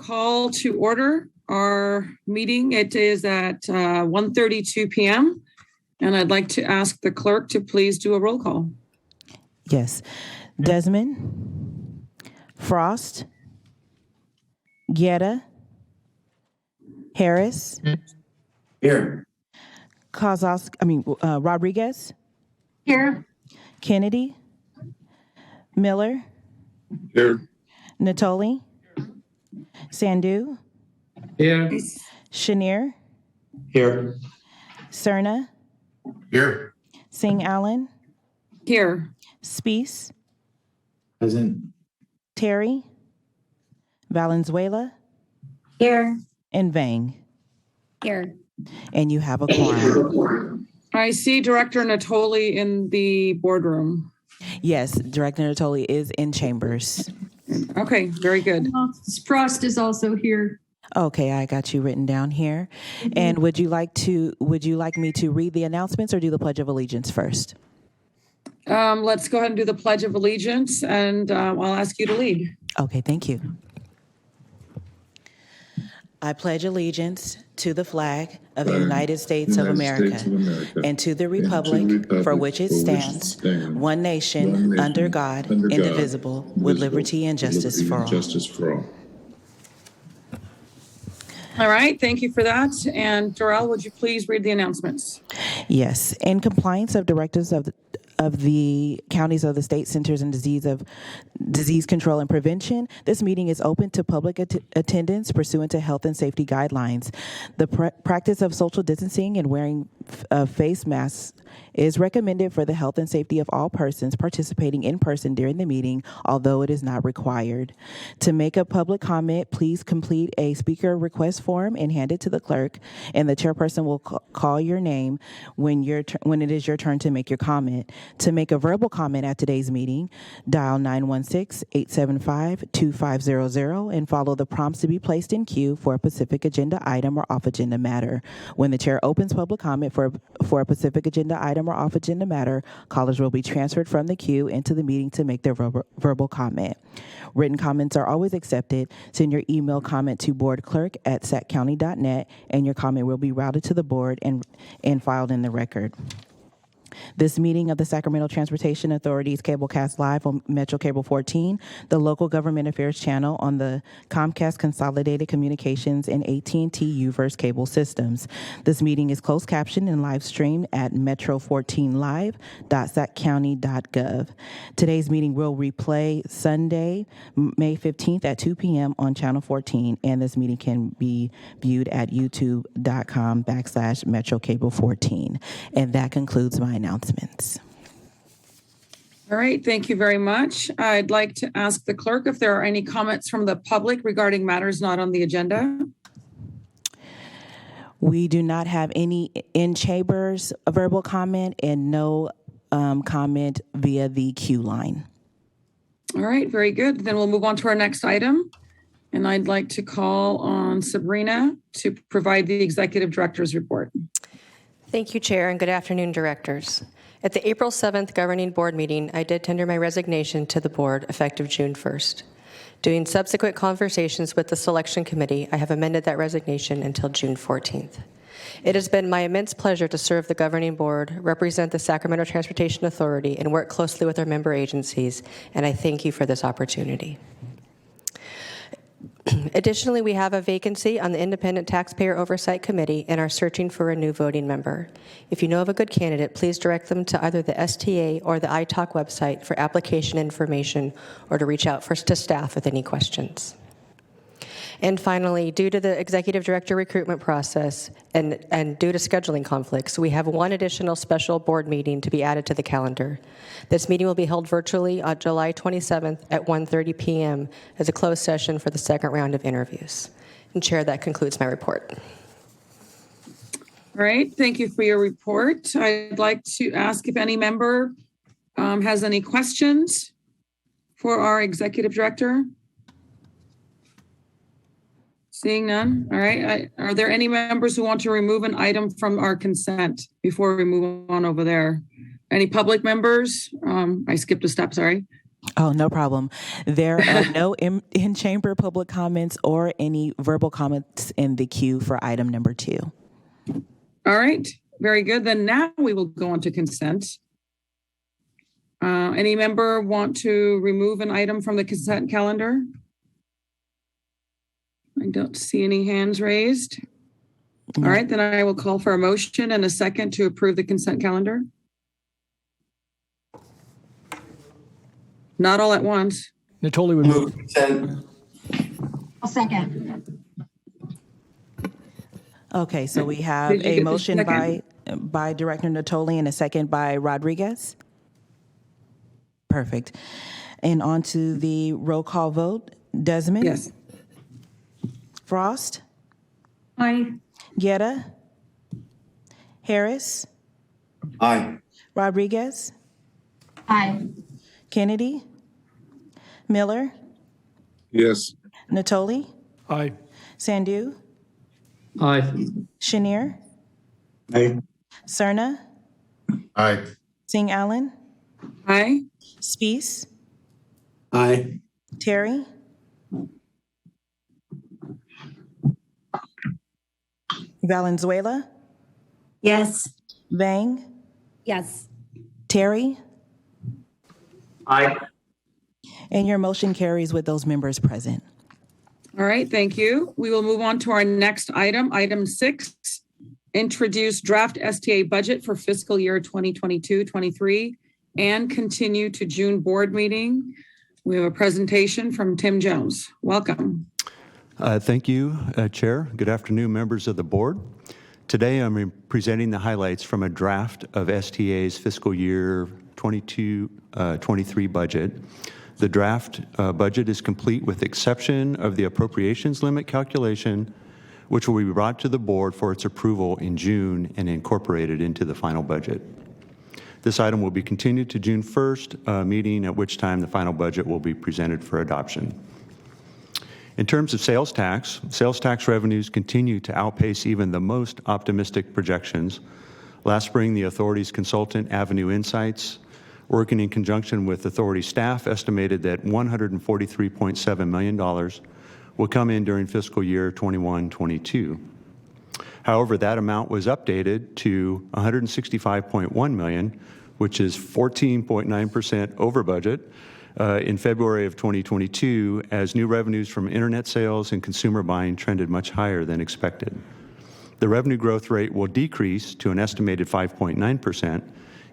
call to order our meeting. It is at 1:32 p.m. And I'd like to ask the clerk to please do a roll call. Yes. Desmond, Frost, Guerra, Harris, Here. Rodriguez, Here. Kennedy, Miller, Here. Natoli, Sandhu, Here. Chenier, Here. Cerna, Here. Singh Allen, Here. Speece, Present. Terry, Valenzuela, Here. and Vang. Here. And you have a quorum. I see Director Natoli in the boardroom. Yes, Director Natoli is in chambers. Okay, very good. Frost is also here. Okay, I got you written down here. And would you like me to read the announcements or do the Pledge of Allegiance first? Let's go ahead and do the Pledge of Allegiance, and I'll ask you to lead. Okay, thank you. I pledge allegiance to the flag of the United States of America and to the republic for which it stands, one nation, under God, indivisible, with liberty and justice for all. All right, thank you for that. And Darrell, would you please read the announcements? Yes. In compliance of directives of the counties of the state centers and disease control and prevention, this meeting is open to public attendance pursuant to health and safety guidelines. The practice of social distancing and wearing face masks is recommended for the health and safety of all persons participating in person during the meeting, although it is not required. To make a public comment, please complete a speaker request form and hand it to the clerk, and the chairperson will call your name when it is your turn to make your comment. To make a verbal comment at today's meeting, dial 916-875-2500 and follow the prompts to be placed in queue for a specific agenda item or off-agenda matter. When the chair opens public comment for a specific agenda item or off-agenda matter, callers will be transferred from the queue into the meeting to make their verbal comment. Written comments are always accepted. Send your email comment to boardclerk@saccounty.net, and your comment will be routed to the board and filed in the record. This meeting of the Sacramento Transportation Authority's Cablecast Live on Metro Cable 14, the local government affairs channel on the Comcast Consolidated Communications and AT&T UVerse cable systems. This meeting is closed captioned and live streamed at metro14live.saccounty.gov. Today's meeting will replay Sunday, May 15th at 2 p.m. on Channel 14, and this meeting can be viewed at youtube.com/Metro Cable 14. And that concludes my announcements. All right, thank you very much. I'd like to ask the clerk if there are any comments from the public regarding matters not on the agenda. We do not have any in chambers verbal comment and no comment via the queue line. All right, very good. Then we'll move on to our next item. And I'd like to call on Sabrina to provide the executive director's report. Thank you, Chair, and good afternoon, directors. At the April 7th governing board meeting, I did tender my resignation to the board effective June 1st. During subsequent conversations with the selection committee, I have amended that resignation until June 14th. It has been my immense pleasure to serve the governing board, represent the Sacramento Transportation Authority, and work closely with our member agencies, and I thank you for this opportunity. Additionally, we have a vacancy on the Independent Taxpayer Oversight Committee and are searching for a new voting member. If you know of a good candidate, please direct them to either the STA or the iTalk website for application information or to reach out to staff with any questions. And finally, due to the executive director recruitment process and due to scheduling conflicts, we have one additional special board meeting to be added to the calendar. This meeting will be held virtually on July 27th at 1:30 p.m. as a closed session for the second round of interviews. And Chair, that concludes my report. All right, thank you for your report. I'd like to ask if any member has any questions for our executive director. Seeing none. All right. Are there any members who want to remove an item from our consent before we move on over there? Any public members? I skipped a step, sorry. Oh, no problem. There are no in-chamber public comments or any verbal comments in the queue for item number 2. All right, very good. Then now we will go on to consent. Any member want to remove an item from the consent calendar? I don't see any hands raised. All right, then I will call for a motion and a second to approve the consent calendar. Not all at once. Natoli would move. Consent. I'll second. Okay, so we have Did you a get the motion second? by Director Natoli and a second by Rodriguez. Perfect. And on to the roll call vote. Desmond? Yes. Frost? Aye. Guerra? Harris? Aye. Rodriguez? Aye. Kennedy? Miller? Yes. Natoli? Aye. Sandhu? Aye. Chenier? Aye. Cerna? Aye. Singh Allen? Aye. Spees? Aye. Terry? Valenzuela? Yes. Vang? Yes. Terry? Aye. And your motion carries with those members present. All right, thank you. We will move on to our next item, item 6. Introduce draft STA budget for fiscal year 2022-23 and continue to June board meeting. We have a presentation from Tim Jones. Welcome. Thank you, Chair. Good afternoon, members of the board. Today, I'm presenting the highlights from a draft of STA's fiscal year 22-23 budget. The draft budget is complete with exception of the appropriations limit calculation, which will be brought to the board for its approval in June and incorporated into the final budget. This item will be continued to June 1st meeting, at which time the final budget will be presented for adoption. In terms of sales tax revenues continue to outpace even the most optimistic projections. Last spring, the authority's consultant, Avenue Insights, working in conjunction with authority staff, estimated that $143.7 million will come in during fiscal year 21-22. However, that amount was updated to $165.1 million, which is 14.9% over budget, in February of 2022, as new revenues from internet sales and consumer buying trended much higher than expected. The revenue growth rate will decrease to an estimated 5.9%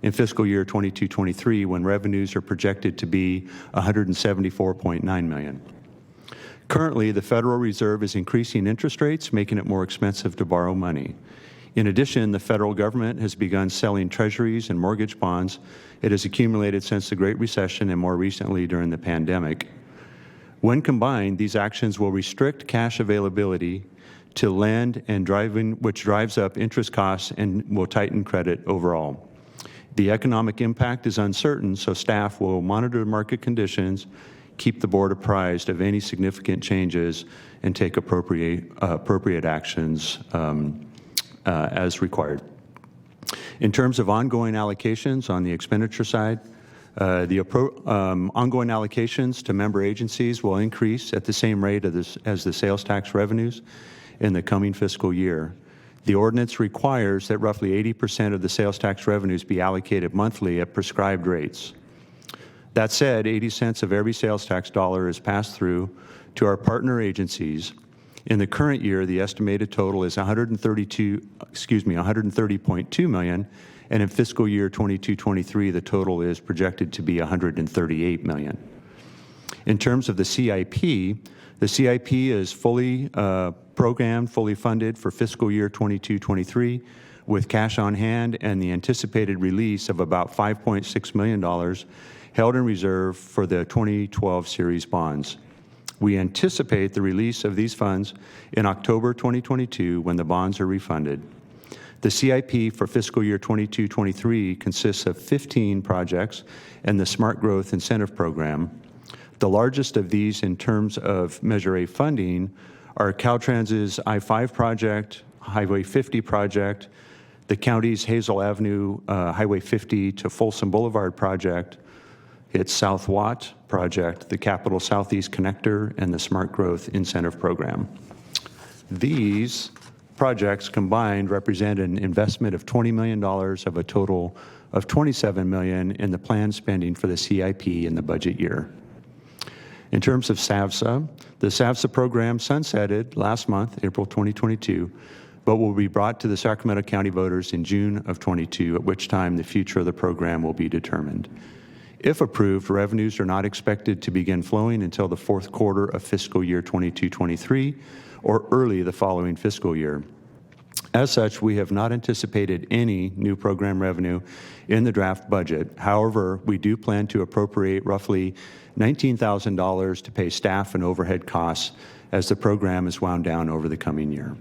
in fiscal year 22-23, when revenues are projected to be $174.9 million. Currently, the Federal Reserve is increasing interest rates, making it more expensive to borrow money. In addition, the federal government has begun selling treasuries and mortgage bonds it has accumulated since the Great Recession and more recently during the pandemic. When combined, these actions will restrict cash availability to lend and which drives up interest costs and will tighten credit overall. The economic impact is uncertain, so staff will monitor market conditions, keep the board apprised of any significant changes, and take appropriate actions as required. In terms of ongoing allocations on the expenditure side, ongoing allocations to member agencies will increase at the same rate as the sales tax revenues in the coming fiscal year. The ordinance requires that roughly 80% of the sales tax revenues be allocated monthly at prescribed rates. That said, 80 cents of every sales tax dollar is passed through to our partner agencies. In the current year, the estimated total is $130.2 million, and in fiscal year 22-23, the total is projected to be $138 million. In terms of the CIP is fully programmed, fully funded for fiscal year 22-23, with cash on hand and the anticipated release of about $5.6 million held in reserve for the 2012 series bonds. We anticipate the release of these funds in October 2022 when the bonds are refunded. The CIP for fiscal year 22-23 consists of 15 projects and the Smart Growth Incentive Program. The largest of these in terms of Measure A funding are Caltrans's I-5 project, Highway 50 project, the county's Hazel Avenue Highway 50 to Folsom Boulevard project, It's South Watt Project, the Capital Southeast Connector, and the Smart Growth Incentive Program. These projects combined represent an investment of $20 million of a total of $27 million in the planned spending for the CIP in the budget year. In terms of SAVSA, the SAVSA program sunsetted last month, April 2022, but will be brought to the Sacramento County voters in June of 22, at which time the future of the program will be determined. If approved, revenues are not expected to begin flowing until the fourth quarter of fiscal year 22-23 or early the following fiscal year. As such, we have not anticipated any new program revenue in the draft budget. However, we do plan to appropriate roughly $19,000 to pay staff and overhead costs as the program is wound down over the coming year.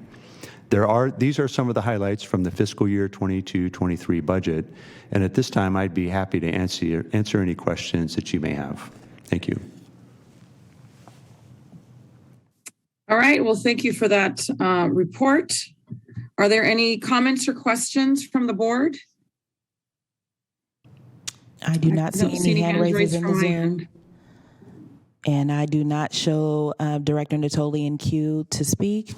These are some of the highlights from the fiscal year 22-23 budget, and at this time I'd be happy to answer any questions that you may have. Thank you. All right, well, thank you for that report. Are there any comments or questions from the board? I do not see any hand raises in the from my Zoom. end. And I do not show Director Natoli in queue to speak.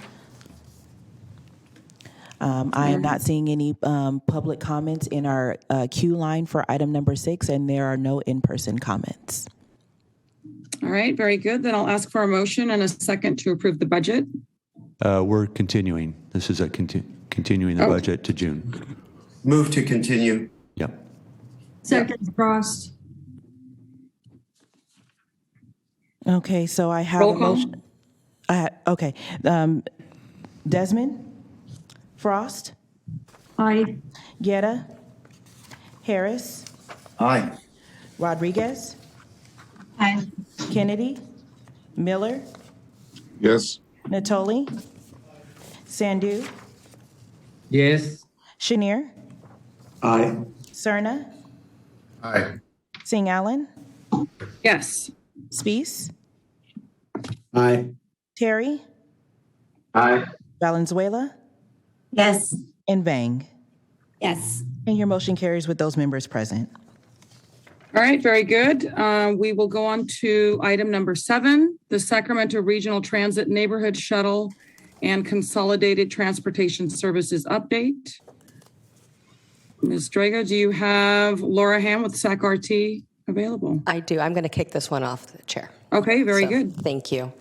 I am not seeing any public comments in our queue line for item number 6, and there are no in-person comments. All right, very good. Then I'll ask for a motion and a second to approve the budget. We're continuing. This is a continuing the budget to June. Move to continue. Yep. Second, Frost. Okay, so I have Roll a call. motion. Okay. Desmond? Frost? Aye. Guerra? Harris? Aye. Rodriguez? Aye. Kennedy? Miller? Yes. Natoli? Sandhu? Yes. Chenier? Aye. Cerna? Aye. Singh Allen? Yes. Spees? Aye. Terry? Aye. Valenzuela? Yes. And Vang. Yes. And your motion carries with those members present. All right, very good. We will go on to item number 7, the Sacramento Regional Transit Neighborhood Shuttle and Consolidated Transportation Services update. Ms. Drago, do you have Laura Ham with SAC-RT available? I do. I'm going to kick this one off, Chair. Okay, very So, good. Thank you.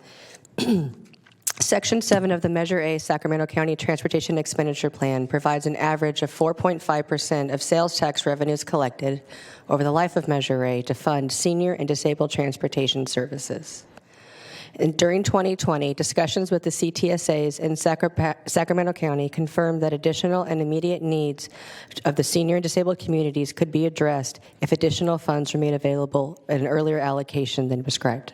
Section 7 of the Measure A Sacramento County Transportation Expenditure Plan provides an average of 4.5% of sales tax revenues collected over the life of Measure A to fund senior and disabled transportation services. And during 2020, discussions with the CTSAs in Sacramento County confirmed that additional and immediate needs of the senior and disabled communities could be addressed if additional funds were made available at an earlier allocation than prescribed.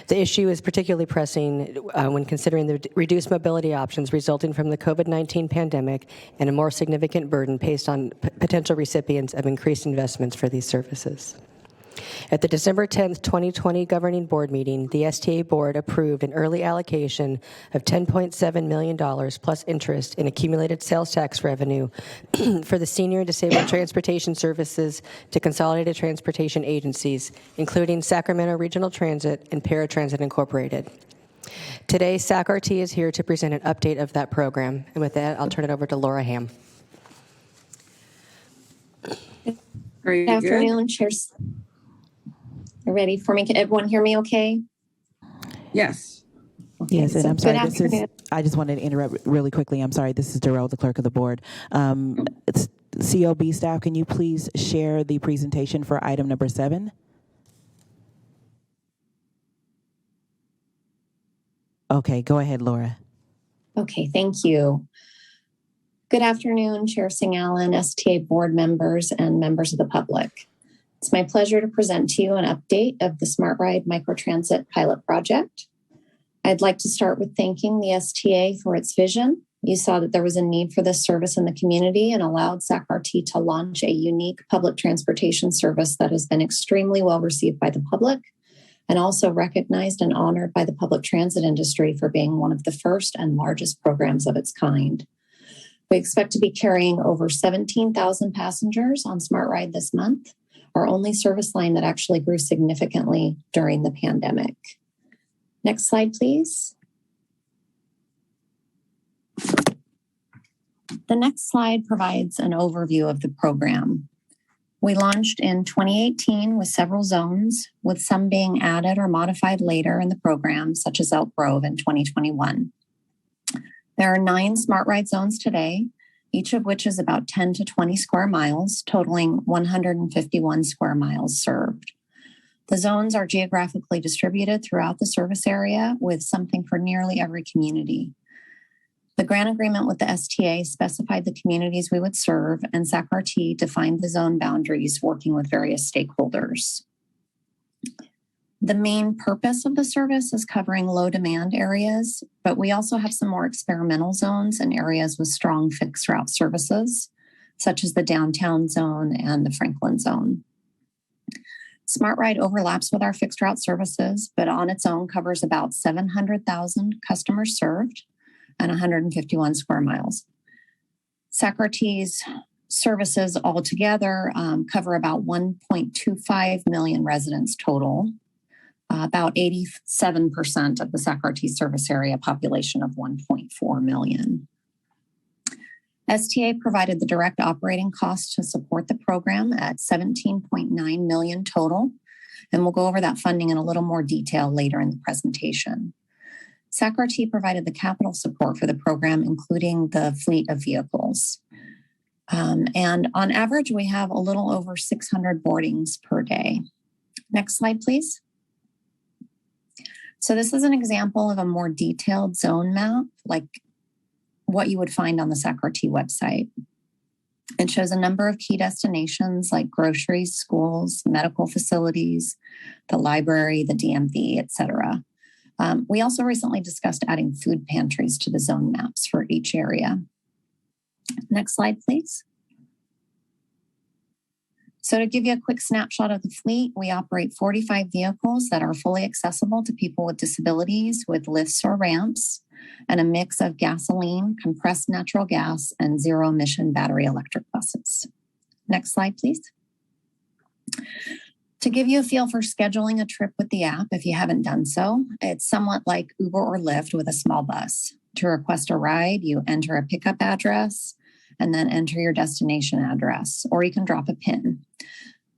The issue is particularly pressing when considering the reduced mobility options resulting from the COVID-19 pandemic and a more significant burden placed on potential recipients of increased investments for these services. At the December 10th, 2020 Governing Board meeting, the STA Board approved an early allocation of $10.7 million plus interest in accumulated sales tax revenue for the senior and disabled transportation services to consolidated transportation agencies, including Sacramento Regional Transit and Paratransit Incorporated. Today, SAC-RT is here to present an update of that program. And with that, I'll turn it over to Laura Ham. Very Good good. afternoon, Chairs. You ready for me? Can everyone hear me okay? Yes. Yes, and so I'm sorry, good this is, afternoon. I just wanted to interrupt really quickly. I'm sorry, this is Darrell, the clerk of the board. It's COB staff, can you please share the presentation for item number 7? Okay, go ahead, Laura. Okay, thank you. Good afternoon, Chair Singh Allen, STA board members, and members of the public. It's my pleasure to present to you an update of the Smart Ride Microtransit pilot project. I'd like to start with thanking the STA for its vision. You saw that there was a need for this service in the community and allowed SAC-RT to launch a unique public transportation service that has been extremely well received by the public and also recognized and honored by the public transit industry for being one of the first and largest programs of its kind. We expect to be carrying over 17,000 passengers on Smart Ride this month. our only service line that actually grew significantly during the pandemic. Next slide, please. The next slide provides an overview of the program. We launched in 2018 with several zones, with some being added or modified later in the program, such as Elk Grove in 2021. There are 9 Smart Ride zones today, each of which is about 10 to 20 square miles, totaling 151 square miles served. The zones are geographically distributed throughout the service area with something for nearly every community. The grant agreement with the STA specified the communities we would serve, and SACRT defined the zone boundaries working with various stakeholders. The main purpose of the service is covering low demand areas, but we also have some more experimental zones and areas with strong fixed route services, such as the downtown zone and the Franklin zone. Smart Ride overlaps with our fixed route services, but on its own covers about 700,000 customers served and 151 square miles. SACRT's services altogether cover about 1.25 million residents total, about 87% of the SACRT service area population of 1.4 million. STA provided the direct operating costs to support the program at $17.9 million total, and we'll go over that funding in a little more detail later in the presentation. SACRT provided the capital support for the program, including the fleet of vehicles. And on average, we have a little over 600 boardings per day. Next slide, please. So this is an example of a more detailed zone map, like what you would find on the SACRT website. It shows a number of key destinations like groceries, schools, medical facilities, the library, the DMV, etc. We also recently discussed adding food pantries to the zone maps for each area. Next slide, please. So to give you a quick snapshot of the fleet, we operate 45 vehicles that are fully accessible to people with disabilities with lifts or ramps, and a mix of gasoline, compressed natural gas, and zero-emission battery electric buses. Next slide, please. To give you a feel for scheduling a trip with the app, if you haven't done so, it's somewhat like Uber or Lyft with a small bus. To request a ride, you enter a pickup address and then enter your destination address, or you can drop a PIN.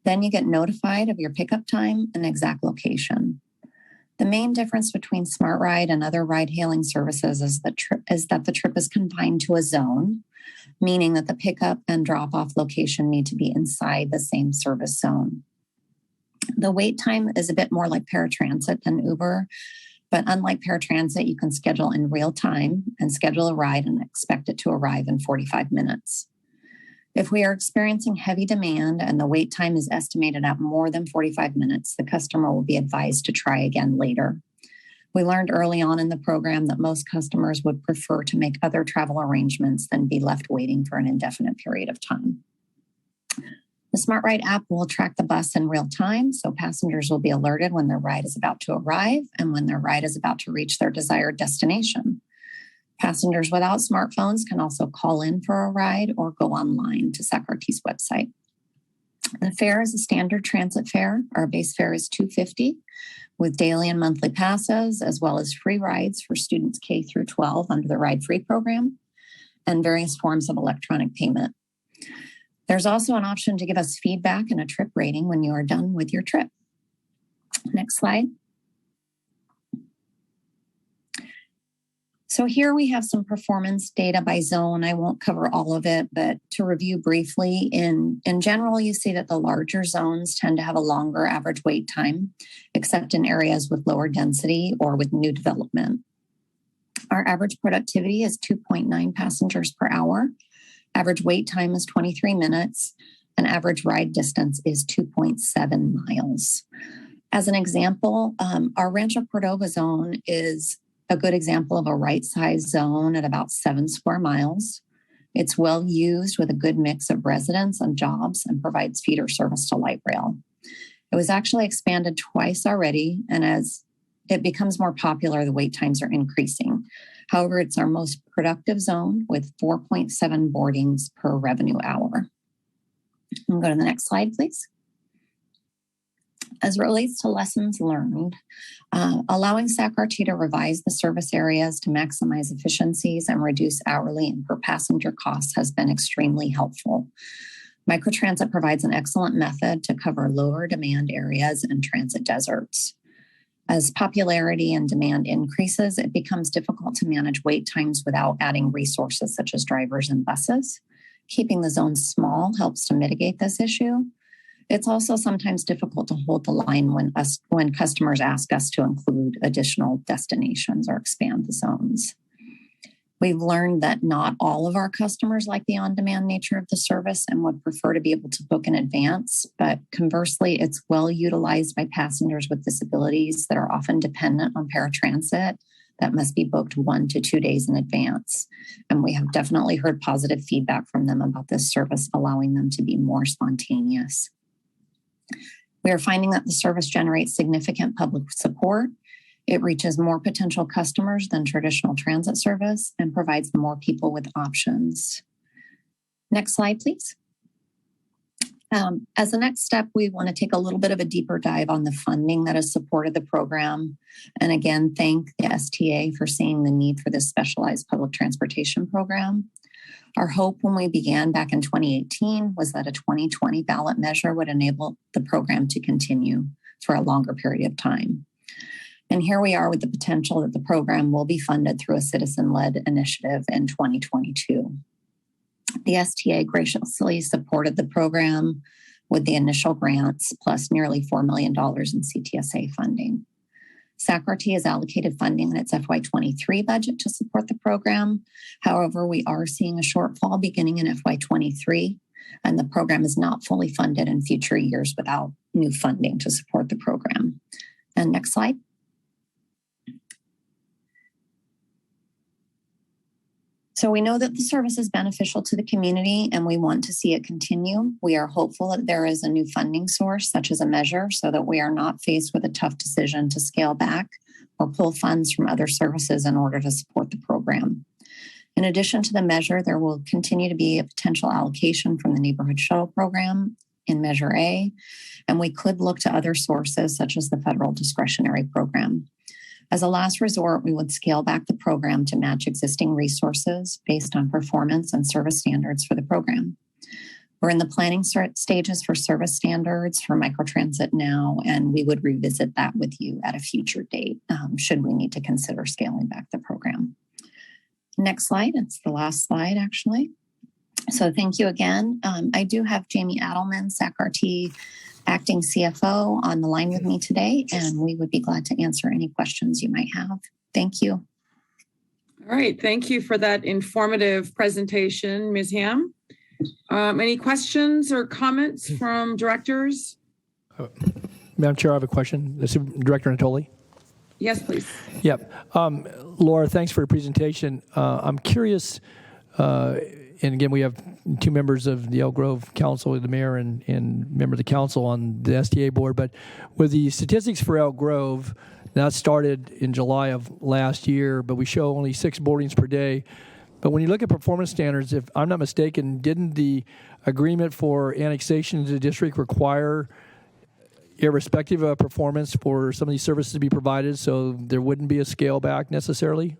Then you get notified of your pickup time and exact location. The main difference between Smart Ride and other ride-hailing services is that the trip is confined to a zone, meaning that the pickup and drop-off location need to be inside the same service zone. The wait time is a bit more like paratransit than Uber, but unlike paratransit, you can schedule in real time and schedule a ride and expect it to arrive in 45 minutes. If we are experiencing heavy demand and the wait time is estimated at more than 45 minutes, the customer will be advised to try again later. We learned early on in the program that most customers would prefer to make other travel arrangements than be left waiting for an indefinite period of time. The Smart Ride app will track the bus in real time, so passengers will be alerted when their ride is about to arrive and when their ride is about to reach their desired destination. Passengers without smartphones can also call in for a ride or go online to SACRT's website. The fare is a standard transit fare. Our base fare is $250 with daily and monthly passes, as well as free rides for students K through 12 under the Ride Free program and various forms of electronic payment. There's also an option to give us feedback and a trip rating when you are done with your trip. Next slide. So here we have some performance data by zone. I won't cover all of it, but to review briefly, in general, you see that the larger zones tend to have a longer average wait time, except in areas with lower density or with new development. Our average productivity is 2.9 passengers per hour. Average wait time is 23 minutes, and average ride distance is 2.7 miles. As an example, our Rancho Cordova zone is a good example of a right-sized zone at about 7 square miles. It's well used with a good mix of residents and jobs and provides feeder service to light rail. It was actually expanded twice already, and as it becomes more popular, the wait times are increasing. However, it's our most productive zone with 4.7 boardings per revenue hour. We'll go to the next slide, please. As it relates to lessons learned, allowing SACRT to revise the service areas to maximize efficiencies and reduce hourly and per passenger costs has been extremely helpful. Microtransit provides an excellent method to cover lower demand areas and transit deserts. As popularity and demand increases, it becomes difficult to manage wait times without adding resources such as drivers and buses. Keeping the zones small helps to mitigate this issue. It's also sometimes difficult to hold the line when customers ask us to include additional destinations or expand the zones. We've learned that not all of our customers like the on-demand nature of the service and would prefer to be able to book in advance, but conversely, it's well utilized by passengers with disabilities that are often dependent on paratransit that must be booked 1 to 2 days in advance. And we have definitely heard positive feedback from them about this service, allowing them to be more spontaneous. We are finding that the service generates significant public support. It reaches more potential customers than traditional transit service and provides more people with options. Next slide, please. As a next step, we want to take a little bit of a deeper dive on the funding that has supported the program. And again, thank the STA for seeing the need for this specialized public transportation program. Our hope when we began back in 2018 was that a 2020 ballot measure would enable the program to continue for a longer period of time. And here we are with the potential that the program will be funded through a citizen-led initiative in 2022. The STA graciously supported the program with the initial grants plus nearly $4 million in CTSA funding. SACRT has allocated funding in its FY23 budget to support the program. However, we are seeing a shortfall beginning in FY23, and the program is not fully funded in future years without new funding to support the program. And next slide. So we know that the service is beneficial to the community and we want to see it continue. We are hopeful that there is a new funding source, such as a measure, so that we are not faced with a tough decision to scale back or pull funds from other services in order to support the program. In addition to the measure, there will continue to be a potential allocation from the Neighborhood Shuttle Program in Measure A, and we could look to other sources such as the Federal Discretionary Program. As a last resort, we would scale back the program to match existing resources based on performance and service standards for the program. We're in the planning stages for service standards for microtransit now, and we would revisit that with you at a future date should we need to consider scaling back the program. Next slide. It's the last slide, actually. So thank you again. I do have Jamie Adelman, SACRT Acting CFO, on the line with me today, and we would be glad to answer any questions you might have. Thank you. All right. Thank you for that informative presentation, Ms. Ham. Any questions or comments from directors? Madam Chair, I have a question. This is Director Natoli. Yes, please. Yep. Laura, thanks for your presentation. I'm curious, and again, we have two members of the Elk Grove Council, the mayor and member of the council on the STA board, but with the statistics for Elk Grove, that started in July of last year, but we show only 6 boardings per day. But when you look at performance standards, if I'm not mistaken, didn't the agreement for annexation to the district require, irrespective of performance, for some of these services to be provided, so there wouldn't be a scale back necessarily?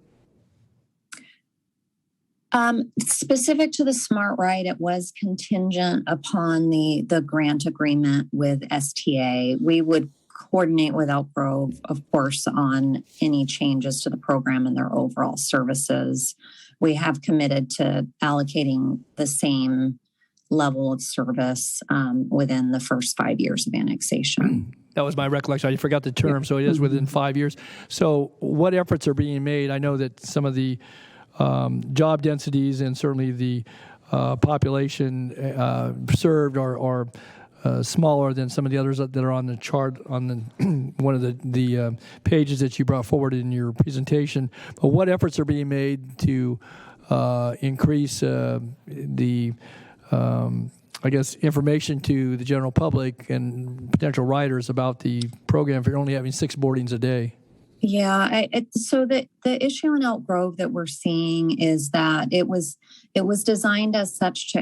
Specific to the Smart Ride, it was contingent upon the grant agreement with STA. We would coordinate with Elk Grove, of course, on any changes to the program and their overall services. We have committed to allocating the same level of service within the first 5 years of annexation. That was my recollection. I forgot the term, so it is within 5 years. So what efforts are being made? I know that some of the job densities and certainly the population served are smaller than some of the others that are on the chart on the one of the pages that you brought forward in your presentation. But what efforts are being made to increase the I guess information to the general public and potential riders about the program if you're only having 6 boardings a day? Yeah, so the issue in Elk Grove that we're seeing is that it was designed as such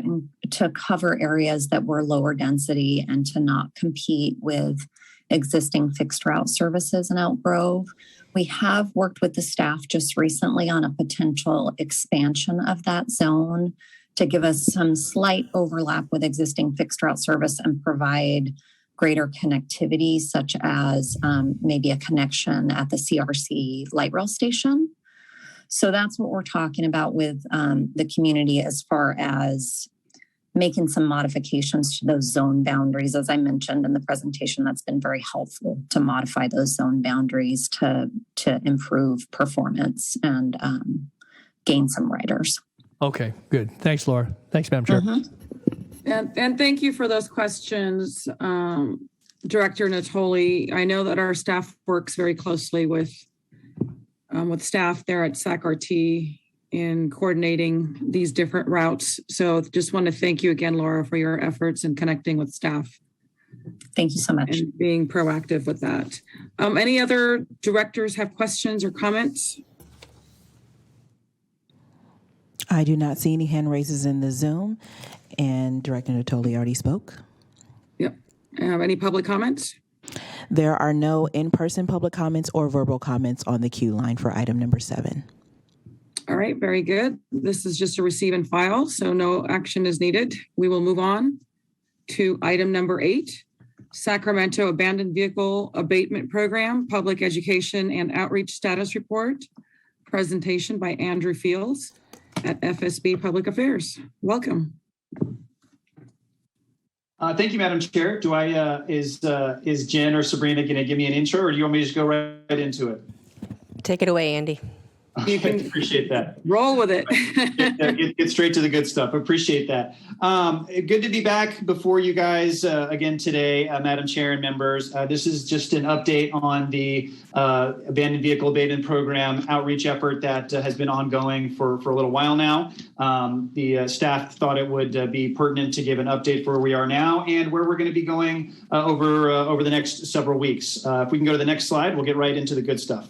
to cover areas that were lower density and to not compete with existing fixed route services in Elk Grove. We have worked with the staff just recently on a potential expansion of that zone to give us some slight overlap with existing fixed route service and provide greater connectivity, such as maybe a connection at the CRC light rail station. So that's what we're talking about with the community as far as making some modifications to those zone boundaries. As I mentioned in the presentation, that's been very helpful to modify those zone boundaries to improve performance and gain some riders. Okay, good. Thanks, Laura. Thanks, Madam Chair. And thank you for those questions, Director Natoli. I know that our staff works very closely with staff there at SAC-RT in coordinating these different routes. So just want to thank you again, Laura, for your efforts in connecting with staff. Thank you so much. And being proactive with that. Any other directors have questions or comments? I do not see any hand raises in the Zoom, and Director Natoli already spoke. Yep. Any public comments? There are no in-person public comments or verbal comments on the queue line for item number 7. All right, very good. This is just a receive and file, so no action is needed. We will move on to item number 8, Sacramento Abandoned Vehicle Abatement Program, Public Education and Outreach Status Report, presentation by Andrew Fields at FSB Public Affairs. Welcome. Thank you, Madam Chair. Do I is Jen or Sabrina going to give me an intro, or do you want me to just go right into it? Take it away, Andy. You can appreciate that. Roll with it. Get straight to the good stuff. Appreciate that. Good to be back before you guys again today, Madam Chair and members. This is just an update on the Abandoned Vehicle Abatement Program outreach effort that has been ongoing for a little while now. The staff thought it would be pertinent to give an update for where we are now and where we're going to be going over the next several weeks. If we can go to the next slide, we'll get right into the good stuff.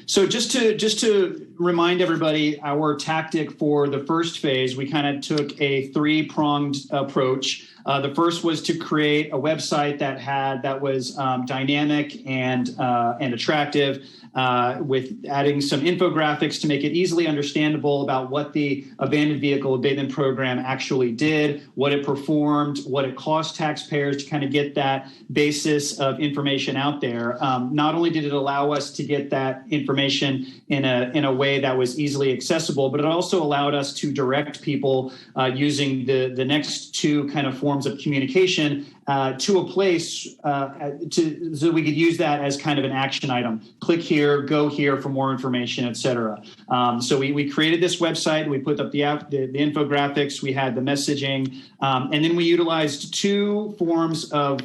So just to remind everybody, our tactic for the first phase, we kind of took a 3-pronged approach. The first was to create a website that was dynamic and attractive, with adding some infographics to make it easily understandable about what the Abandoned Vehicle Abatement Program actually did, what it performed, what it cost taxpayers, to kind of get that basis of information out there. Not only did it allow us to get that information in a way that was easily accessible, but it also allowed us to direct people using the next 2 kind of forms of communication to a place so we could use that as kind of an action item. Click here, go here for more information, et cetera. So we created this website. We put up the infographics. We had the messaging. And then we utilized 2 forms of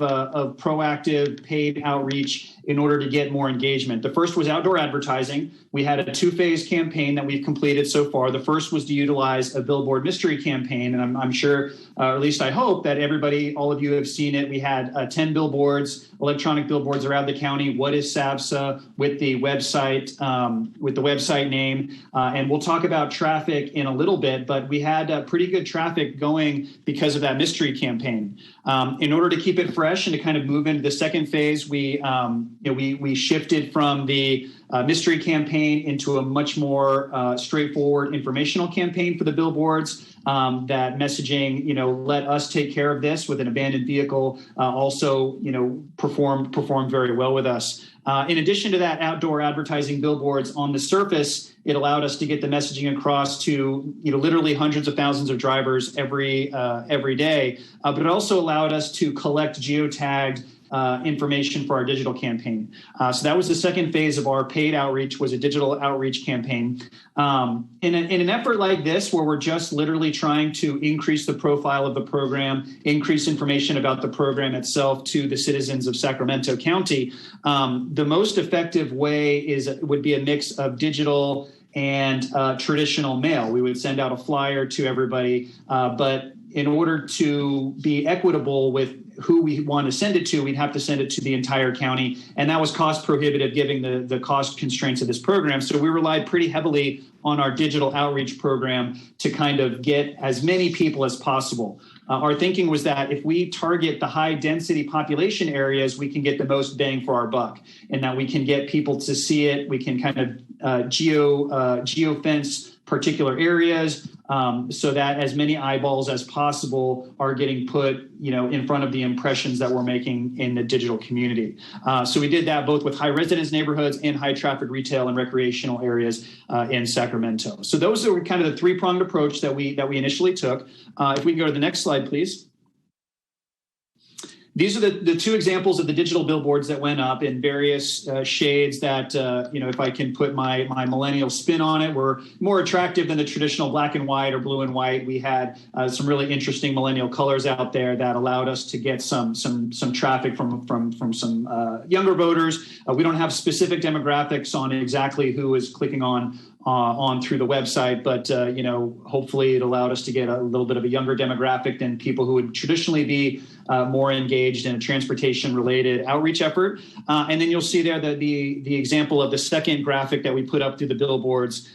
proactive paid outreach in order to get more engagement. The first was outdoor advertising. We had a 2-phase campaign that we've completed so far. The first was to utilize a billboard mystery campaign, and I'm sure, or at least I hope, that all of you have seen it. We had 10 billboards, electronic billboards around the county. What is SAVSA with the website name, and we'll talk about traffic in a little bit. But we had pretty good traffic going because of that mystery campaign. In order to keep it fresh and to kind of move into the second phase, we shifted from the mystery campaign into a much more straightforward informational campaign for the billboards. That messaging, let us take care of this with an abandoned vehicle. Also, performed very well with us. In addition to that, outdoor advertising billboards on the surface, it allowed us to get the messaging across to literally hundreds of thousands of drivers every day. But it also allowed us to collect geotagged information for our digital campaign. So that was the second phase of our paid outreach, was a digital outreach campaign. In an effort like this, where we're just literally trying to increase the profile of the program, increase information about the program itself to the citizens of Sacramento County, the most effective way would be a mix of digital and traditional mail. We would send out a flyer to everybody, but in order to be equitable with who we want to send it to, we'd have to send it to the entire county. And that was cost prohibitive given the cost constraints of this program. So we relied pretty heavily on our digital outreach program to kind of get as many people as possible. Our thinking was that if we target the high density population areas, we can get the most bang for our buck, and that we can get people to see it. We can kind of geofence particular areas, so that as many eyeballs as possible are getting put, in front of the impressions that we're making in the digital community. So we did that both with high residence neighborhoods and high traffic retail and recreational areas in Sacramento. So those are kind of the three-pronged approach that we initially took. If we can go to the next slide, please. These are the two examples of the digital billboards that went up in various shades that, if I can put my millennial spin on it, were more attractive than the traditional black and white or blue and white. We had some really interesting millennial colors out there that allowed us to get some traffic from some younger voters. We don't have specific demographics on exactly who is clicking on through the website, but hopefully it allowed us to get a little bit of a younger demographic than people who would traditionally be more engaged in a transportation-related outreach effort. And then you'll see there the example of the second graphic that we put up through the billboards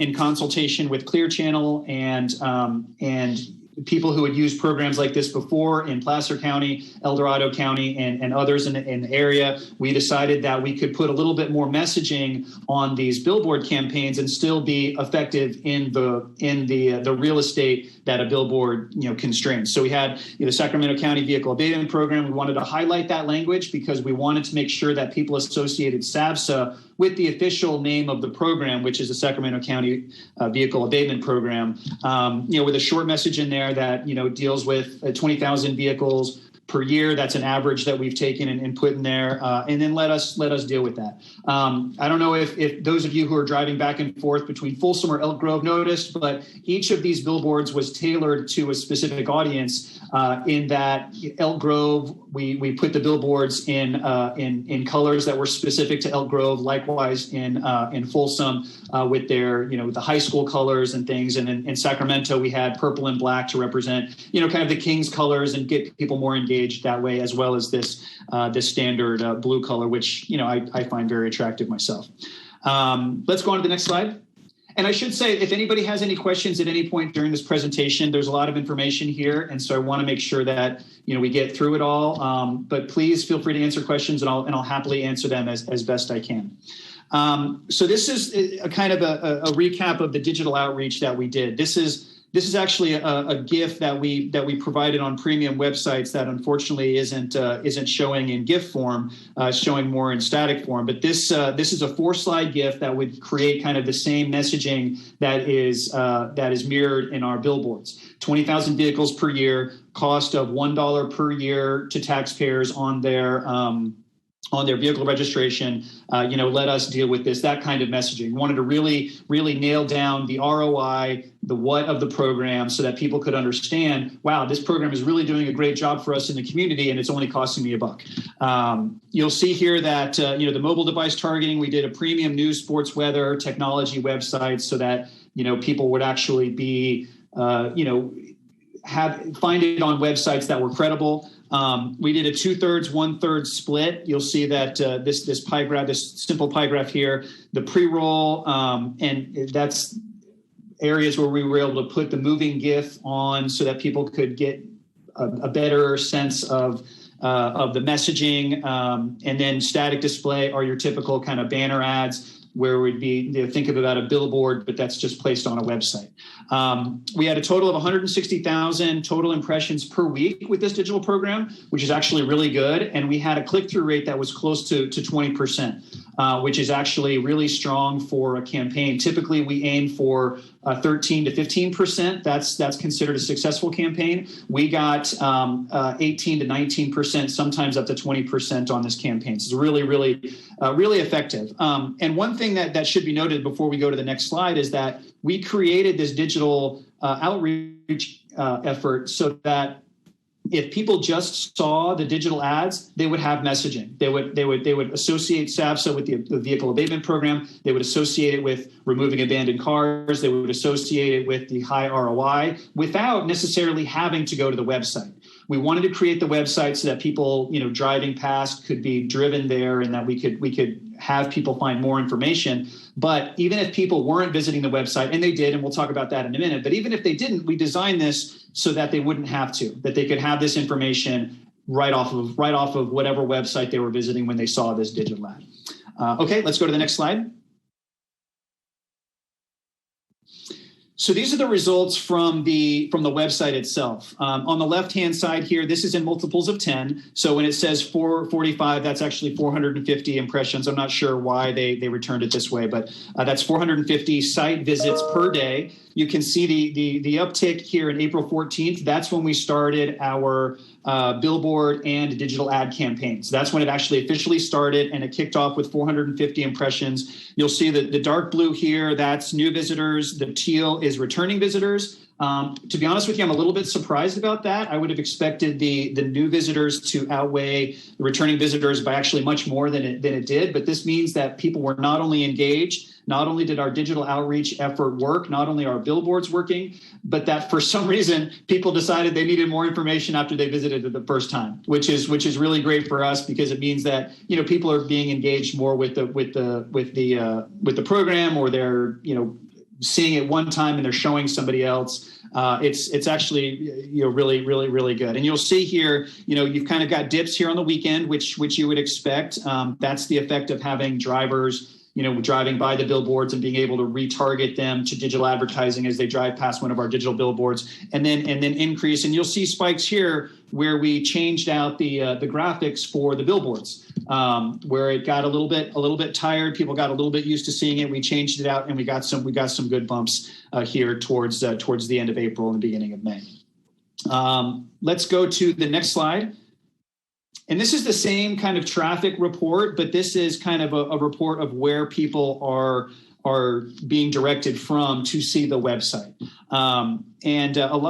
in consultation with Clear Channel and people who had used programs like this before in Placer County, El Dorado County, and others in the area. We decided that we could put a little bit more messaging on these billboard campaigns and still be effective in the real estate that a billboard constrains. So we had the Sacramento County Vehicle Abatement Program. We wanted to highlight that language because we wanted to make sure that people associated SAVSA with the official name of the program, which is the Sacramento County Vehicle Abatement Program, with a short message in there that deals with 20,000 vehicles per year. That's an average that we've taken and put in there, and then let us deal with that. I don't know if those of you who are driving back and forth between Folsom or Elk Grove noticed, but each of these billboards was tailored to a specific audience. In that Elk Grove, we put the billboards in colors that were specific to Elk Grove. Likewise in Folsom with their the high school colors and things, and in Sacramento we had purple and black to represent kind of the King's colors and get people more engaged that way, as well as this standard blue color, which I find very attractive myself. Let's go on to the next slide. And I should say, if anybody has any questions at any point during this presentation, there's a lot of information here, and so I want to make sure that we get through it all. But please feel free to answer questions, and I'll happily answer them as best I can. So this is a kind of a recap of the digital outreach that we did. This is actually a GIF that we provided on premium websites that unfortunately isn't showing in GIF form, showing more in static form. But this is a 4-slide GIF that would create kind of the same messaging that is mirrored in our billboards. 20,000 vehicles per year, cost of $1 per year to taxpayers on their vehicle registration. Let us deal with this, that kind of messaging. We wanted to really, really nail down the ROI, the what of the program, so that people could understand, wow, this program is really doing a great job for us in the community, and it's only costing me $1. You'll see here that, the mobile device targeting, we did a premium news, sports, weather, technology website so that, people would actually be, find it on websites that were credible. We did a 2/3, 1/3 split. You'll see that this pie graph, this simple pie graph here, the pre-roll, and that's areas where we were able to put the moving GIF on so that people could get a better sense of the messaging. And then static display are your typical kind of banner ads, where we'd be, think of about a billboard, but that's just placed on a website. We had a total of 160,000 total impressions per week with this digital program, which is actually really good. And we had a click-through rate that was close to 20%, which is actually really strong for a campaign. Typically, we aim for 13 to 15%. That's considered a successful campaign. We got 18 to 19%, sometimes up to 20% on this campaign. So it's really, really, really effective. And one thing that should be noted before we go to the next slide is that we created this digital outreach effort so that if people just saw the digital ads, they would have messaging. They would associate SAVSA with the vehicle abatement program. They would associate it with removing abandoned cars. They would associate it with the high ROI without necessarily having to go to the website. We wanted to create the website so that people, driving past could be driven there, and that we could have people find more information. But even if people weren't visiting the website, and they did, and we'll talk about that in a minute, but even if they didn't, we designed this so that they wouldn't have to, that they could have this information right off of whatever website they were visiting when they saw this digital ad. Okay, let's go to the next slide. So these are the results from the website itself. On the left-hand side here, this is in multiples of 10. So when it says 445, that's actually 450 impressions. I'm not sure why they returned it this way, but that's 450 site visits per day. You can see the uptick here in April 14th. That's when we started our billboard and digital ad campaigns. That's when it actually officially started, and it kicked off with 450 impressions. You'll see that the dark blue here, that's new visitors. The teal is returning visitors. To be honest with you, I'm a little bit surprised about that. I would have expected the new visitors to outweigh the returning visitors by actually much more than it did. But this means that people were not only engaged, not only did our digital outreach effort work, not only are billboards working, but that for some reason people decided they needed more information after they visited it the first time, which is really great for us, because it means that people are being engaged more with the program, or they're seeing it one time and they're showing somebody else. It's actually really good. And you'll see here, you've kind of got dips here on the weekend, which you would expect. That's the effect of having drivers driving by the billboards and being able to retarget them to digital advertising as they drive past one of our digital billboards, and then increase. And you'll see spikes here where we changed out the graphics for the billboards, where it got a little bit tired. People got a little bit used to seeing it. We changed it out, and we got some good bumps here towards the end of April and the beginning of May. Let's go to the next slide. And this is the same kind of traffic report, but this is kind of a report of where people are being directed from to see the website.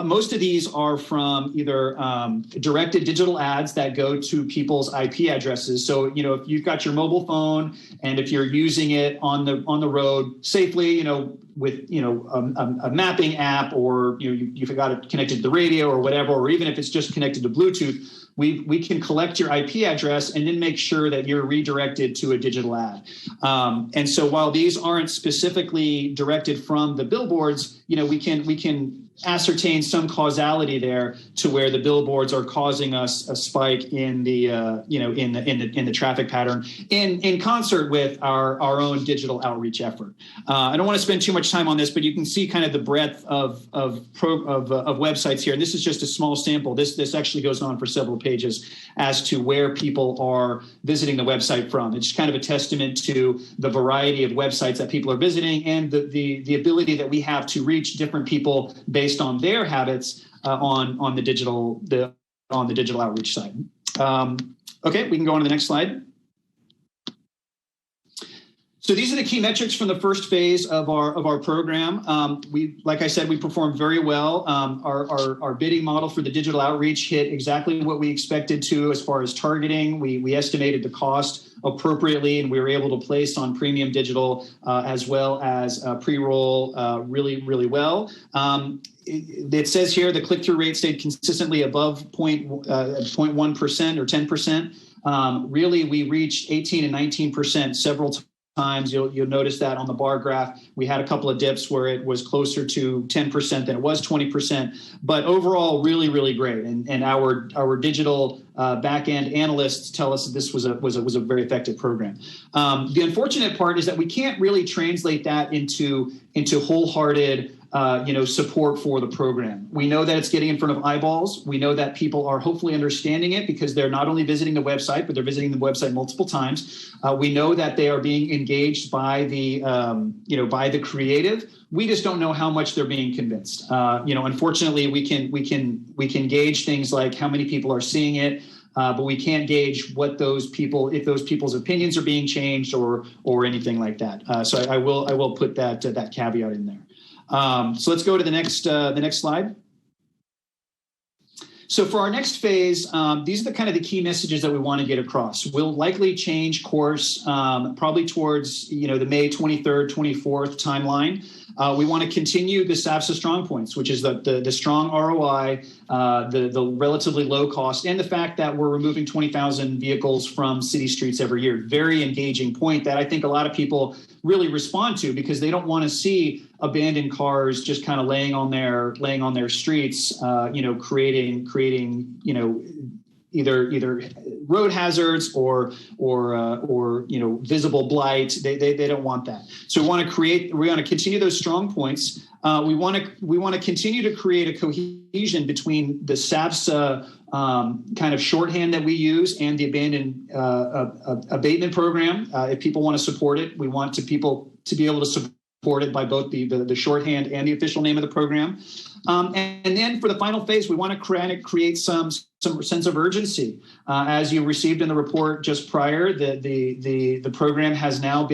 Most of these are from either directed digital ads that go to people's IP addresses. So, if you've got your mobile phone, and if you're using it on the road safely, with a mapping app, or you've got it connected to the radio or whatever, or even if it's just connected to Bluetooth, we can collect your IP address and then make sure that you're redirected to a digital ad. And so while these aren't specifically directed from the billboards, we can ascertain some causality there to where the billboards are causing us a spike in the in the traffic pattern in concert with our own digital outreach effort. I don't want to spend too much time on this, but you can see kind of the breadth of websites here. And this is just a small sample. This actually goes on for several pages as to where people are visiting the website from. It's kind of a testament to the variety of websites that people are visiting, and the ability that we have to reach different people based on their habits on the digital outreach side. Okay, we can go on to the next slide. So these are the key metrics from the first phase of our program. Like I said, we performed very well. Our bidding model for the digital outreach hit exactly what we expected to as far as targeting. We estimated the cost appropriately, and we were able to place on premium digital as well as pre-roll really well. It says here the click-through rate stayed consistently above 0.1% or 10%. Really, we reached 18 and 19% several times. You'll notice that on the bar graph, we had a couple of dips where it was closer to 10% than it was 20%. But overall, really great. And our digital back-end analysts tell us that this was a very effective program. The unfortunate part is that we can't really translate that into wholehearted support for the program. We know that it's getting in front of eyeballs. We know that people are hopefully understanding it because they're not only visiting the website, but they're visiting the website multiple times. We know that they are being engaged by the creative. We just don't know how much they're being convinced. Unfortunately, we can gauge things like how many people are seeing it. But we can't gauge if those people's opinions are being changed or anything like that. So I will put that caveat in there. So let's go to the next slide. So for our next phase, these are the key messages that we want to get across. We'll likely change course probably towards the May 23rd, 24th timeline. We want to continue the SAVSA strong points, which is the strong ROI, the relatively low cost, and the fact that we're removing 20,000 vehicles from city streets every year. Very engaging point that I think a lot of people really respond to, because they don't want to see abandoned cars just kind of laying on their streets, creating either road hazards or visible blight. They don't want that. So we want to continue those strong points. We want to continue to create a cohesion between the SAVSA kind of shorthand that we use and the abandoned abatement program. If people want to support it, we want people to be able to support it by both the shorthand and the official name of the program. And then for the final phase, we want to create some sense of urgency. As you received in the report just prior, the program has now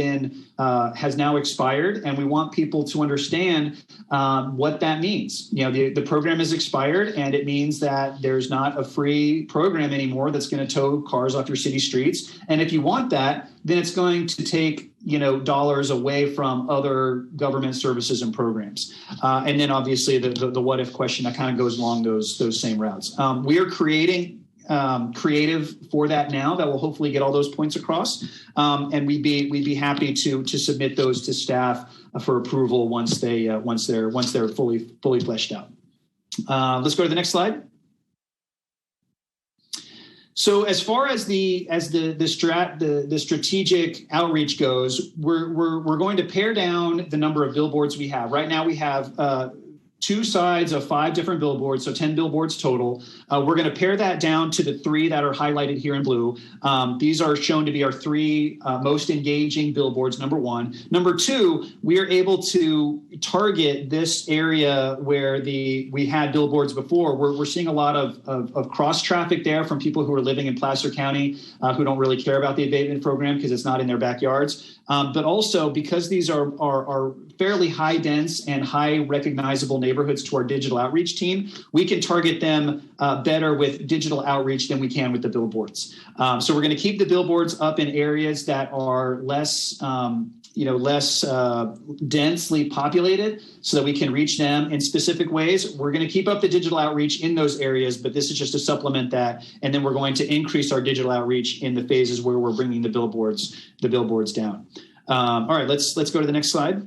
expired, and we want people to understand what that means. The program is expired, and it means that there's not a free program anymore that's going to tow cars off your city streets. And if you want that, then it's going to take dollars away from other government services and programs. And then obviously the what if question that kind of goes along those same routes. We are creating creative for that now that will hopefully get all those points across. And we'd be happy to submit those to staff for approval once they're fully fleshed out. Let's go to the next slide. So as far as the strategic outreach goes, we're going to pare down the number of billboards we have. Right now we have 2 sides of 5 different billboards, so 10 billboards total. We're going to pare that down to the 3 that are highlighted here in blue. These are shown to be our 3 most engaging billboards, number 1. Number 2, we are able to target this area where we had billboards before. We're seeing a lot of cross traffic there from people who are living in Placer County who don't really care about the abatement program because it's not in their backyards. But also because these are fairly high dense and high recognizable neighborhoods to our digital outreach team, we can target them better with digital outreach than we can with the billboards. So we're going to keep the billboards up in areas that are less densely populated so that we can reach them in specific ways. We're going to keep up the digital outreach in those areas, but this is just to supplement that. And then we're going to increase our digital outreach in the phases where we're bringing the billboards down. All right, let's go to the next slide.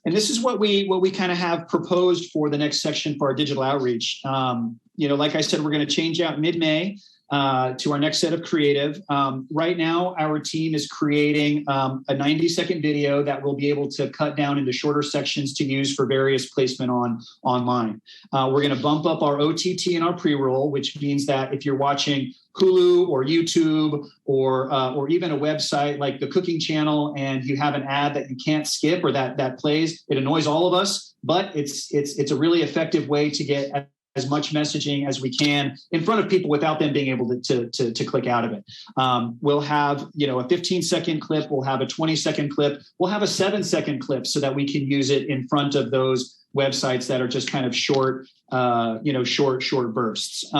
And this is what we kind of have proposed for the next section for our digital outreach. Like I said, we're going to change out mid-May to our next set of creative. Right now, our team is creating a 90-second video that we'll be able to cut down into shorter sections to use for various placement online. We're going to bump up our OTT and our pre-roll, which means that if you're watching Hulu or YouTube or even a website like the Cooking Channel and you have an ad that you can't skip or that plays, it annoys all of us, but it's a really effective way to get as much messaging as we can in front of people without them being able to click out of it. We'll have, a 15-second clip. We'll have a 20-second clip. We'll have a 7-second clip so that we can use it in front of those websites that are just kind of short bursts.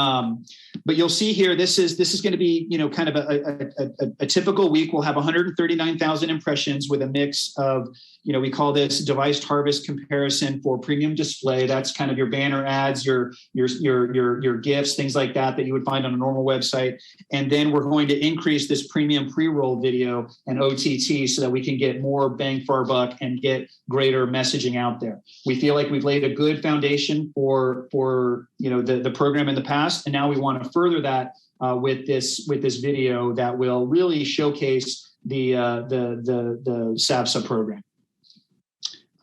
But you'll see here, this is going to be, kind of a typical week. We'll have 139,000 impressions with a mix of, we call this device harvest comparison for premium display. That's kind of your banner ads, your GIFs, things like that you would find on a normal website. And then we're going to increase this premium pre-roll video and OTT so that we can get more bang for our buck and get greater messaging out there. We feel like we've laid a good foundation for the program in the past, and now we want to further that with this video that will really showcase the SAVSA program.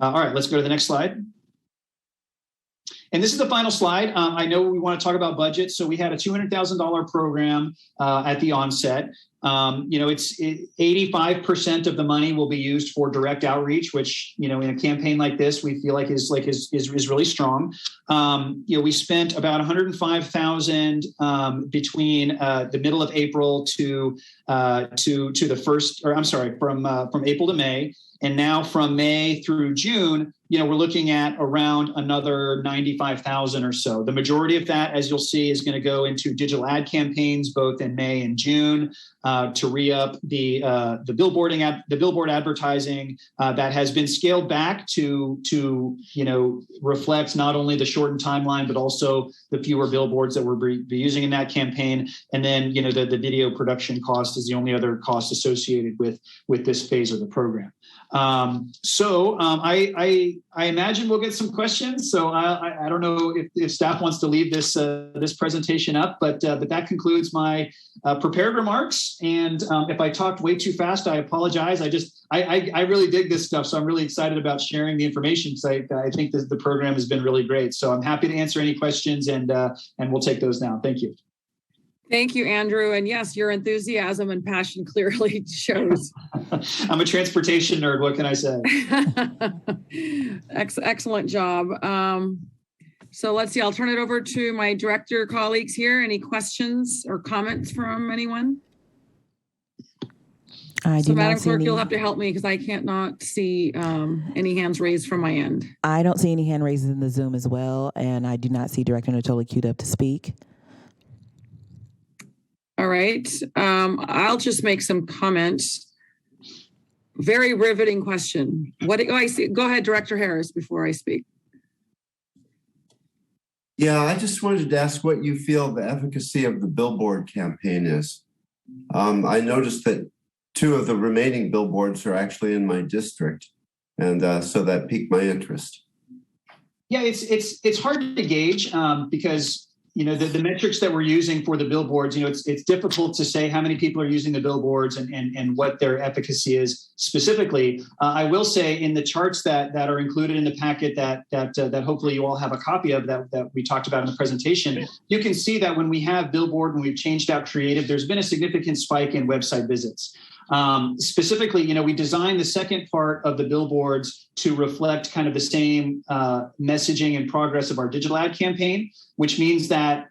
All right, let's go to the next slide. And this is the final slide. I know we want to talk about budget. So we had a $200,000 program at the onset. It's 85% of the money will be used for direct outreach, which, in a campaign like this, we feel like is really strong. We spent about $105,000 between the middle of April to the first, or I'm sorry, from April to May. And now from May through June, we're looking at around another 95,000 or so. The majority of that, as you'll see, is going to go into digital ad campaigns, both in May and June. to re-up the billboard advertising that has been scaled back to reflect not only the shortened timeline but also the fewer billboards that we're be using in that campaign. And then the video production cost is the only other cost associated with this phase of the program. I imagine we'll get some questions. So I don't know if staff wants to leave this presentation up, but that concludes my prepared remarks. And if I talked way too fast, I apologize. I really dig this stuff, so I'm really excited about sharing the information because I think that the program has been really great. So I'm happy to answer any questions, and we'll take those now. Thank you. Thank you, Andrew. And yes, your enthusiasm and passion clearly shows. I'm a transportation nerd. What can I say? Excellent job. So let's see, I'll turn it over to my director colleagues here. Any questions or comments from anyone? So Madam Clerk, you'll have to help me because I can't not see any hands raised from my end. I don't see any hand raises in the Zoom as well, and I do not see Director Natoli queued up to speak. All right. I'll just make some comments. Very riveting question. What do I see? Go ahead, Director Harris, before I speak. Yeah, I just wanted to ask what you feel the efficacy of the billboard campaign is. I noticed that 2 of the remaining billboards are actually in my district, and so that piqued my interest. Yeah, it's hard to gauge because the metrics that we're using for the billboards, it's difficult to say how many people are using the billboards and what their efficacy is specifically. I will say in the charts that are included in the packet that hopefully you all have a copy of that we talked about in the presentation, you can see that when we have billboard, when we've changed out creative, there's been a significant spike in website visits. Specifically, we designed the second part of the billboards to reflect kind of the same messaging and progress of our digital ad campaign, which means that,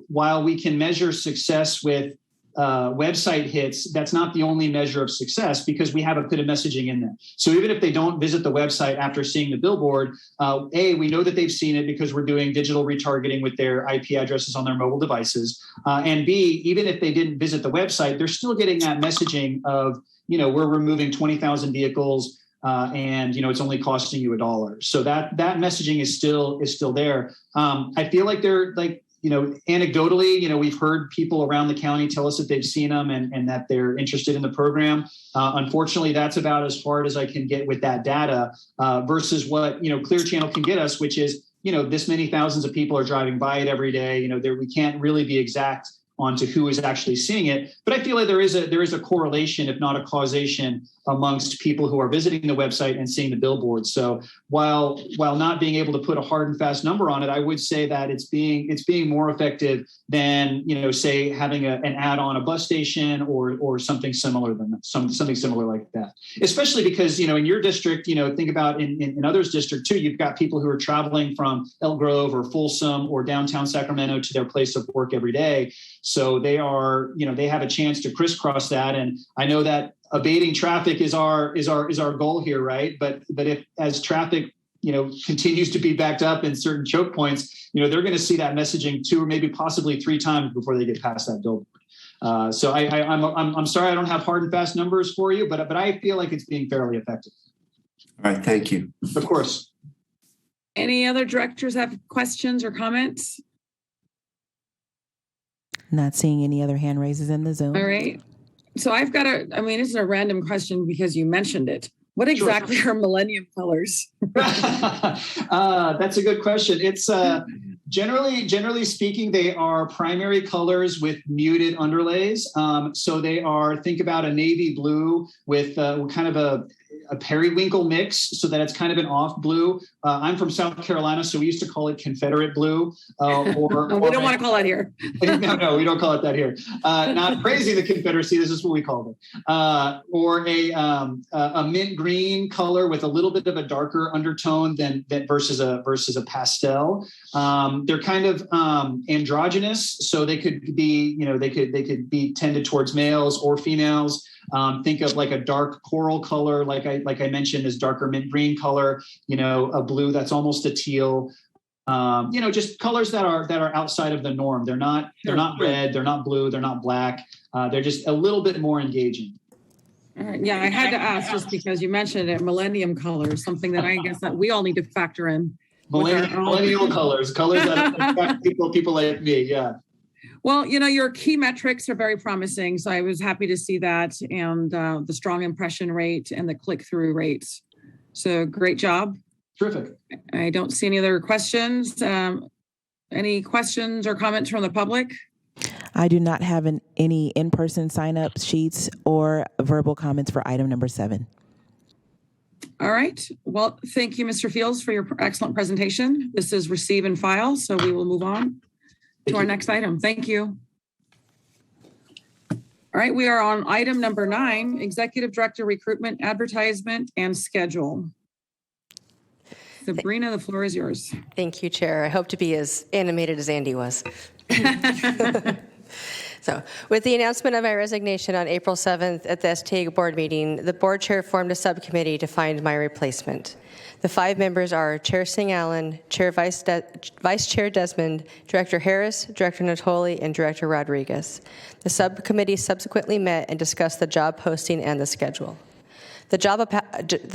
while we can measure success with website hits, that's not the only measure of success because we have a bit of messaging in there. So even if they don't visit the website after seeing the billboard, we know that they've seen it because we're doing digital retargeting with their IP addresses on their mobile devices. And B, even if they didn't visit the website, they're still getting that messaging of, we're removing 20,000 vehicles and it's only costing you $1. So that messaging is still there. I feel like they're anecdotally, we've heard people around the county tell us that they've seen them and that they're interested in the program. Unfortunately, that's about as far as I can get with that data versus what, Clear Channel can get us, which is, this many thousands of people are driving by it every day. We can't really be exact onto who is actually seeing it. But I feel like there is a correlation, if not a causation, amongst people who are visiting the website and seeing the billboards. So while not being able to put a hard and fast number on it, I would say that it's being more effective than say having an ad on a bus station or something similar something similar like that. Especially because in your district, think about in others' district too, you've got people who are traveling from Elk Grove or Folsom or downtown Sacramento to their place of work every day. So they have a chance to crisscross that. And I know that abating traffic is our goal here, right? But if as traffic continues to be backed up in certain choke points, they're going to see that messaging 2 or maybe possibly 3 times before they get past that billboard. So I'm sorry I don't have hard and fast numbers for you, but I feel like it's being fairly effective. All right, thank you. Of course. Any other directors have questions or comments? Not seeing any other hand raises in the Zoom. All right. So I've got this is a random question because you mentioned it. What exactly are millennium colors? That's a good question. It's generally speaking, they are primary colors with muted underlays. So they are, think about a navy blue with kind of a periwinkle mix so that it's kind of an off blue. I'm from South Carolina, so we used to call it Confederate blue. We don't want to call it here. No, we don't call it that here. Not praising the Confederacy. This is what we called it. Or a mint green color with a little bit of a darker undertone than versus a pastel. They're kind of androgynous, so they could be, they could be tended towards males or females. Think of like a dark coral color, like I mentioned, this darker mint green color, a blue that's almost a teal. just colors that are outside of the norm. They're not red, they're not blue, they're not black. They're just a little bit more engaging. All right. Yeah, I had to ask just because you mentioned it, millennium colors, something that I guess that we all need to factor in. Millennial colors that attract people like me. Yeah. Well, your key metrics are very promising. So I was happy to see that, and the strong impression rate and the click-through rates. So great job. Terrific. I don't see any other questions. Any questions or comments from the public? I do not have any in-person sign-up sheets or verbal comments for item number 7. All right. Well, thank you, Mr. Fields, for your excellent presentation. This is receive and file, so we will move on to our next item. Thank you. All right, we are on item number 9, Executive Director Recruitment, Advertisement, and Schedule. Sabrina, the floor is yours. Thank you, Chair. I hope to be as animated as Andy was. So, with the announcement of my resignation on April 7th at the STA board meeting, the board chair formed a subcommittee to find my replacement. The 5 members are Chair Singh Allen, Vice Chair Desmond, Director Harris, Director Natoli, and Director Rodriguez. The subcommittee subsequently met and discussed the job posting and the schedule. The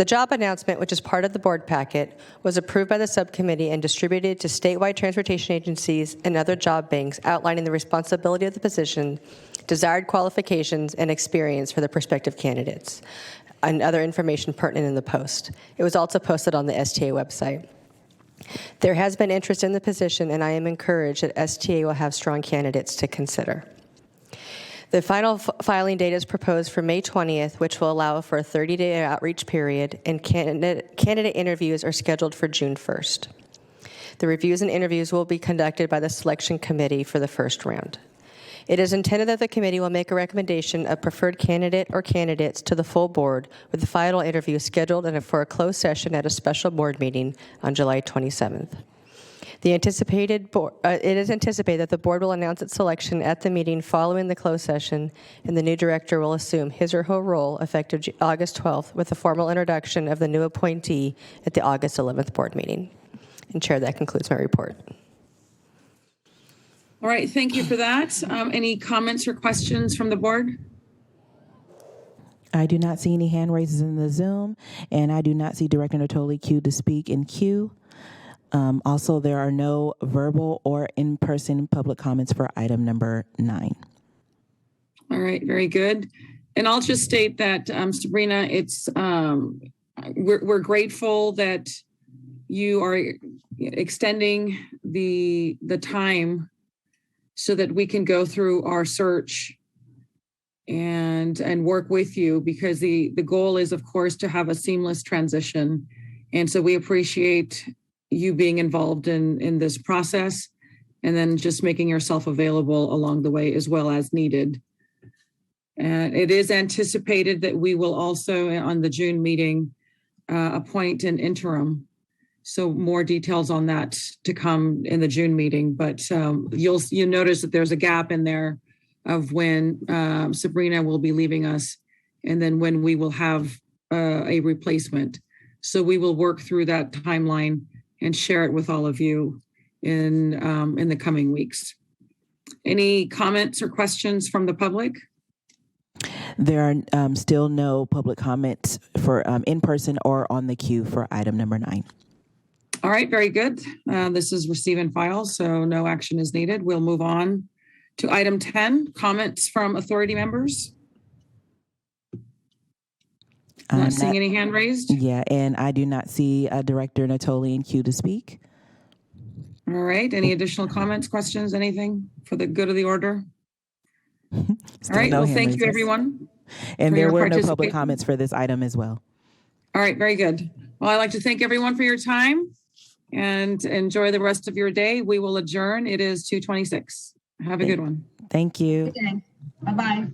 job announcement, which is part of the board packet, was approved by the subcommittee and distributed to statewide transportation agencies and other job banks, outlining the responsibility of the position, desired qualifications, and experience for the prospective candidates, and other information pertinent in the post. It was also posted on the STA website. There has been interest in the position, and I am encouraged that STA will have strong candidates to consider. The final filing date is proposed for May 20th, which will allow for a 30-day outreach period, and candidate interviews are scheduled for June 1st. The reviews and interviews will be conducted by the selection committee for the first round. It is intended that the committee will make a recommendation of preferred candidate or candidates to the full board, with the final interview scheduled for a closed session at a special board meeting on July 27th. It is anticipated that the board will announce its selection at the meeting following the closed session, and the new director will assume his or her role effective August 12th with a formal introduction of the new appointee at the August 11th board meeting. And Chair, that concludes my report. All right, thank you for that. Any comments or questions from the board? I do not see any hand raises in the Zoom, and I do not see Director Natoli queued to speak in queue. Also, there are no verbal or in-person public comments for item number 9. All right, very good. And I'll just state that, Sabrina, it's we're grateful that you are extending the time so that we can go through our search and work with you, because the goal is, of course, to have a seamless transition. And so we appreciate you being involved in this process, and then just making yourself available along the way as well as needed. And it is anticipated that we will also, on the June meeting, appoint an interim. So more details on that to come in the June meeting, but you'll notice that there's a gap in there of when Sabrina will be leaving us, and then when we will have a replacement. So we will work through that timeline and share it with all of you in the coming weeks. Any comments or questions from the public? There are still no public comments for in-person or on the queue for item number 9. All right, very good. This is receive and file, so no action is needed. We'll move on to item 10, comments from authority members. I'm not seeing any hand raised. Yeah, and I do not see Director Natoli in queue to speak. All right, any additional comments, questions, anything for the good of the order? All right, well, thank you, everyone. And there were no public comments for this item as well. All right, very good. Well, I'd like to thank everyone for your time, and enjoy the rest of your day. We will adjourn. It is 2:26. Have a good one. Thank you. Bye-bye.